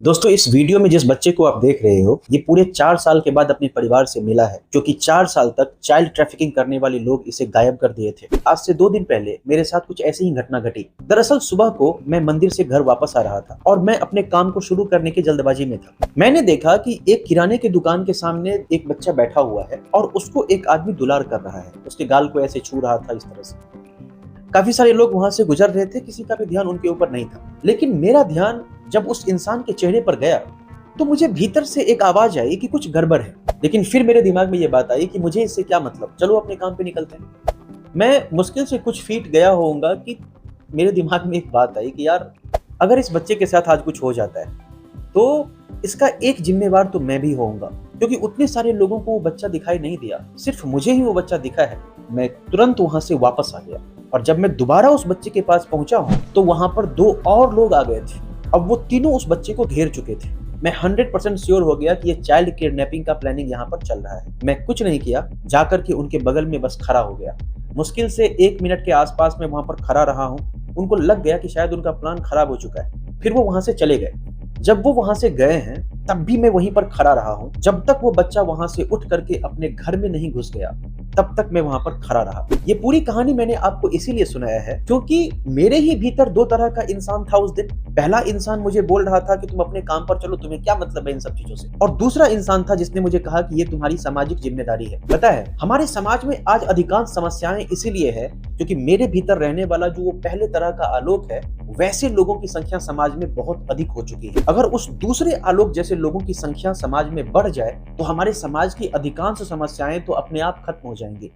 दोस्तों, इस वीडियो में जिस बच्चे को आप देख रहे हो, ये पूरे 4 साल के बाद अपने परिवार से मिला है, क्योंकि 4 साल तक चाइल्ड ट्रैफिकिंग करने वाले लोग इसे गायब कर दिए थे। आज से 2 दिन पहले मेरे साथ कुछ ऐसी ही घटना घटी। दरअसल सुबह को मैं मंदिर से घर वापस आ रहा था और मैं अपने काम को शुरू करने की जल्दबाजी में था। मैंने देखा कि एक किराने की दुकान के सामने एक बच्चा बैठा हुआ है और उसको एक आदमी दुलार कर रहा है। उसके गाल को ऐसे छू रहा था, इस तरह से। काफी सारे लोग वहां से गुजर रहे थे, किसी का भी ध्यान उनके ऊपर नहीं था। लेकिन मेरा ध्यान जब उस इंसान के चेहरे पर गया तो मुझे भीतर से एक आवाज आई कि कुछ गड़बड़ है। लेकिन फिर मेरे दिमाग में ये बात आई कि मुझे इससे क्या मतलब, चलो अपने काम पे निकलते हैं। मैं मुश्किल से कुछ फीट गया होऊंगा कि मेरे दिमाग में एक बात आई कि यार, अगर इस बच्चे के साथ आज कुछ हो जाता है तो इसका एक जिम्मेवार तो मैं भी होऊंगा, क्योंकि उतने सारे लोगों को वो बच्चा दिखाई नहीं दिया, सिर्फ मुझे ही वो बच्चा दिखा है। मैं तुरंत वहां से वापस आ गया और जब मैं दोबारा उस बच्चे के पास पहुंचा हूं तो वहां पर 2 और लोग आ गए थे। अब वो तीनों उस बच्चे को घेर चुके थे। मैं 100% श्योर हो गया कि ये चाइल्ड किडनैपिंग का प्लानिंग यहाँ पर चल रहा है। मैं कुछ नहीं किया, जाकर के उनके बगल में बस खड़ा हो गया। मुश्किल से 1 मिनट के आसपास में वहां पर खड़ा रहा हूँ। उनको लग गया कि शायद उनका प्लान खराब हो चुका है, फिर वो वहां से चले गए। जब वो वहां से गए हैं तब भी मैं वहीं पर खड़ा रहा हूं। जब तक वो बच्चा वहां से उठ करके अपने घर में नहीं घुस गया तब तक मैं वहां पर खड़ा रहा। ये पूरी कहानी मैंने आपको इसीलिए सुनाया है क्योंकि मेरे ही भीतर 2 तरह का इंसान था उस दिन। पहला इंसान मुझे बोल रहा था कि तुम अपने काम पर चलो, तुम्हें क्या मतलब है इन सब चीजों से। और दूसरा इंसान था जिसने मुझे कहा कि ये तुम्हारी सामाजिक जिम्मेदारी है। पता है, हमारे समाज में आज अधिकांश समस्याएं इसीलिए है क्योंकि मेरे भीतर रहने वाला जो वो पहले तरह का आलोक है, वैसे लोगों की संख्या समाज में बहुत अधिक हो चुकी है। अगर उस दूसरे आलोक जैसे लोगों की संख्या समाज में बढ़ जाए तो हमारे समाज की अधिकांश समस्याएं तो अपने आप खत्म हो जाएंगी।